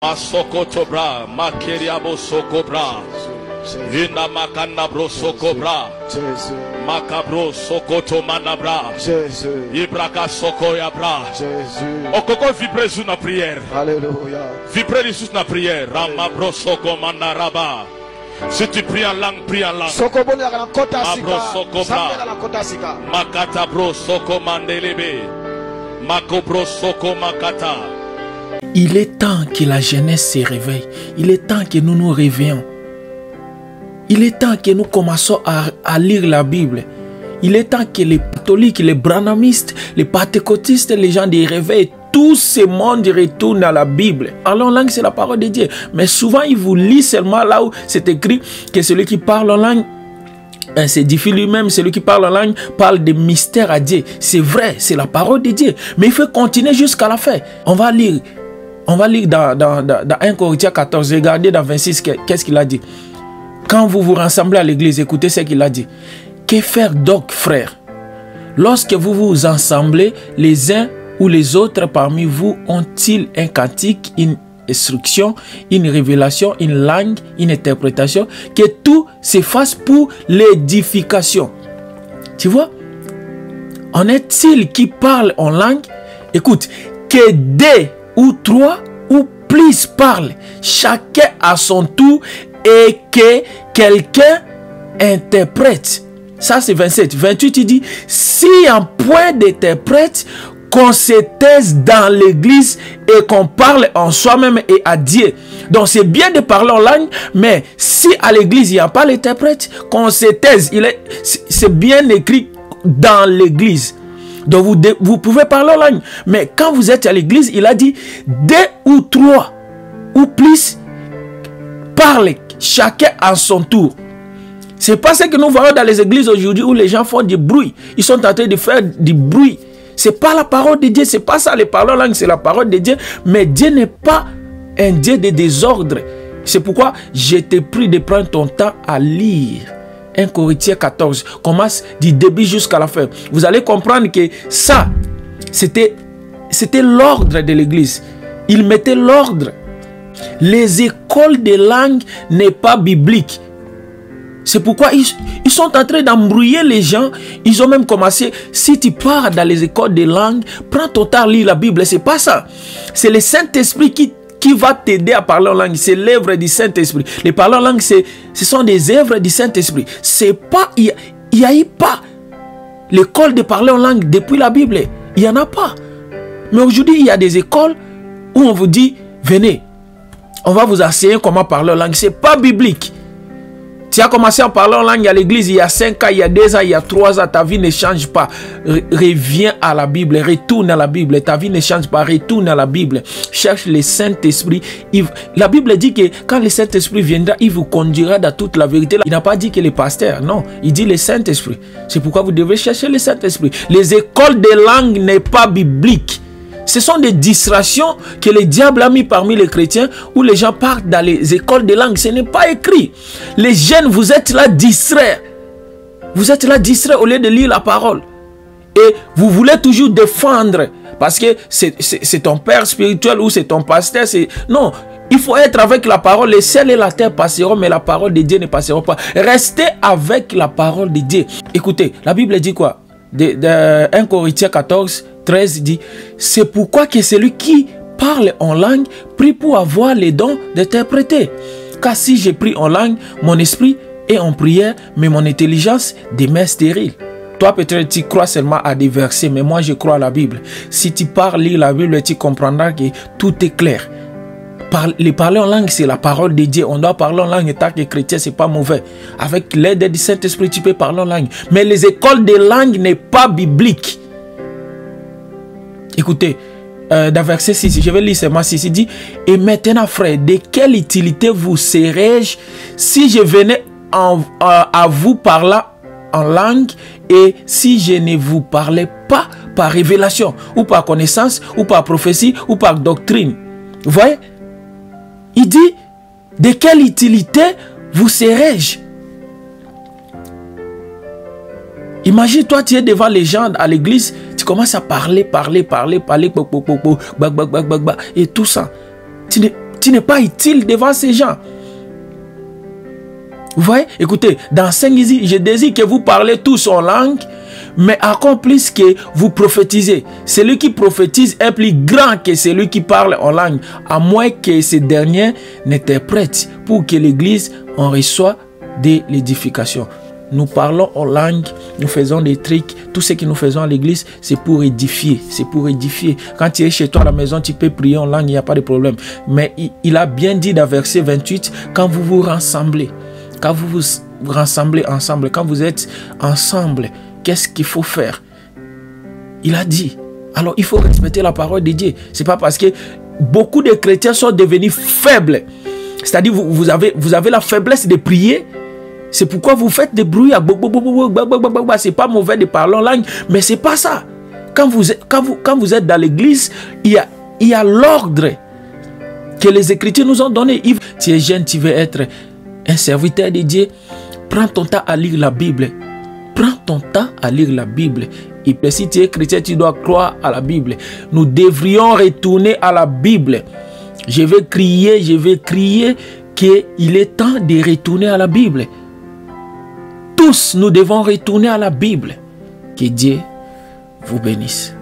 Masokotobra, Makeriabo Sokobra, Vina Makanabro Sokobra, Makabro Sokoto Manabra, Ibraka Sokoyabra. Okoko vibre sous la prière. Alléluia. Vibre sous la prière. Ramabro Soko Manaraba. Si tu pries en langue, prie en langue. Abro Sokobra, Makata Bro Soko Mandelebe, Makobro Soko Makata. Il est temps que la jeunesse se réveille. Il est temps que nous nous réveillons. Il est temps que nous commençons à lire la Bible. Il est temps que les catholiques, les branhamistes, les pentecôtistes, les gens des réveils, tout ce monde retourne à la Bible. Alors, en langue, c'est la parole de Dieu. Mais souvent, ils vous lisent seulement là où c'est écrit que celui qui parle en langue, c'est difficile lui-même, celui qui parle en langue parle de mystère à Dieu. C'est vrai, c'est la parole de Dieu. Mais il faut continuer jusqu'à la fin. On va lire dans 1 Corinthiens 14, regardez dans 26, qu'est-ce qu'il a dit. Quand vous vous rassemblez à l'église, écoutez ce qu'il a dit. Que faire donc, frères? Lorsque vous vous assemblez, les uns ou les autres parmi vous ont-ils un cantique, une instruction, une révélation, une langue, une interprétation? Que tout se fasse pour l'édification. Tu vois? En est-il qui parle en langue? Écoute, que deux ou trois ou plus parlent, chacun à son tour, et que quelqu'un interprète. Ça c'est 27. 28 il dit, si en point d'interprète, qu'on se taise dans l'église et qu'on parle en soi-même et à Dieu. Donc c'est bien de parler en langue, mais si à l'église il n'y a pas l'interprète, qu'on se taise. C'est bien écrit dans l'église. Donc vous pouvez parler en langue. Mais quand vous êtes à l'église, il a dit, deux ou trois ou plus parlent, chacun à son tour. C'est pas ce que nous voyons dans les églises aujourd'hui où les gens font du bruit. Ils sont en train de faire du bruit. C'est pas la parole de Dieu, c'est pas ça, les paroles en langue, c'est la parole de Dieu. Mais Dieu n'est pas un Dieu de désordre. C'est pourquoi je te prie de prendre ton temps à lire 1 Corinthiens 14. Commence du début jusqu'à la fin. Vous allez comprendre que ça, c'était l'ordre de l'église. Il mettait l'ordre. Les écoles de langue n'est pas biblique. C'est pourquoi ils sont en train d'embrouiller les gens. Ils ont même commencé, si tu pars dans les écoles de langue, prends ton temps à lire la Bible. C'est pas ça. C'est le Saint-Esprit qui va t'aider à parler en langue. C'est l'œuvre du Saint-Esprit. Les parler en langue, ce sont des œuvres du Saint-Esprit. C'est pas, il n'y a eu pas l'école de parler en langue depuis la Bible. Il n'y en a pas. Mais aujourd'hui, il y a des écoles où on vous dit, venez, on va vous enseigner comment parler en langue. C'est pas biblique. Tu as commencé à parler en langue à l'église il y a 5 ans, il y a 2 ans, il y a 3 ans, ta vie ne change pas. Reviens à la Bible, retourne à la Bible. Ta vie ne change pas, retourne à la Bible. Cherche le Saint-Esprit. La Bible dit que quand le Saint-Esprit viendra, il vous conduira dans toute la vérité. Il n'a pas dit que les pasteurs, non. Il dit le Saint-Esprit. C'est pourquoi vous devez chercher le Saint-Esprit. Les écoles de langue n'est pas biblique. Ce sont des distractions que le diable a mis parmi les chrétiens où les gens partent dans les écoles de langue. Ce n'est pas écrit. Les jeunes, vous êtes là distraits. Vous êtes là distraits au lieu de lire la parole. Et vous voulez toujours défendre parce que c'est ton père spirituel ou c'est ton pasteur. Non, il faut être avec la parole. Les ciels et la terre passeront, mais la parole de Dieu ne passera pas. Restez avec la parole de Dieu. Écoutez, la Bible dit quoi? 1 Corinthiens 14, 13 dit, c'est pourquoi que celui qui parle en langue prie pour avoir les dons d'interpréter. Car si j'ai pris en langue, mon esprit est en prière, mais mon intelligence demeure stérile. Toi peut-être tu crois seulement à des versets, mais moi je crois à la Bible. Si tu parles, lis la Bible, tu comprendras que tout est clair. Les parler en langue, c'est la parole de Dieu. On doit parler en langue en tant que chrétien, c'est pas mauvais. Avec l'aide du Saint-Esprit, tu peux parler en langue. Mais les écoles de langue n'est pas biblique. Écoutez, dans verset 6, je vais lire seulement 6, il dit, et maintenant frère, de quelle utilité vous serais-je si je venais à vous parler en langue et si je ne vous parlais pas par révélation, ou par connaissance, ou par prophétie, ou par doctrine? Vous voyez? Il dit, de quelle utilité vous serais-je? Imagine, toi, tu es devant les gens à l'église, tu commences à parler, et tout ça. Tu n'es pas utile devant ces gens. Vous voyez? Écoutez, dans 5 ici, je désire que vous parlez tous en langue, mais encore plus que vous prophétisez. Celui qui prophétise est plus grand que celui qui parle en langue, à moins que ce dernier n'interprète pour que l'Église en reçoive de l'édification. Nous parlons en langue, nous faisons des trucs, tout ce que nous faisons à l'église, c'est pour édifier, c'est pour édifier. Quand tu es chez toi à la maison, tu peux prier en langue, il n'y a pas de problème. Mais il a bien dit dans verset 28, quand vous vous rassemblez, quand vous vous rassemblez ensemble, quand vous êtes ensemble, qu'est-ce qu'il faut faire? Il a dit. Alors il faut respecter la parole de Dieu. C'est pas parce que beaucoup de chrétiens sont devenus faibles. C'est-à-dire vous avez la faiblesse de prier. C'est pourquoi vous faites des bruits. C'est pas mauvais de parler en langue, mais c'est pas ça. Quand vous êtes dans l'église, il y a l'ordre que les Écritures nous ont donné. Tu es jeune, tu veux être un serviteur de Dieu. Prends ton temps à lire la Bible. Prends ton temps à lire la Bible. Et puis, si tu es chrétien, tu dois croire à la Bible. Nous devrions retourner à la Bible. Je vais crier qu'il est temps de retourner à la Bible. Tous, nous devons retourner à la Bible. Que Dieu vous bénisse.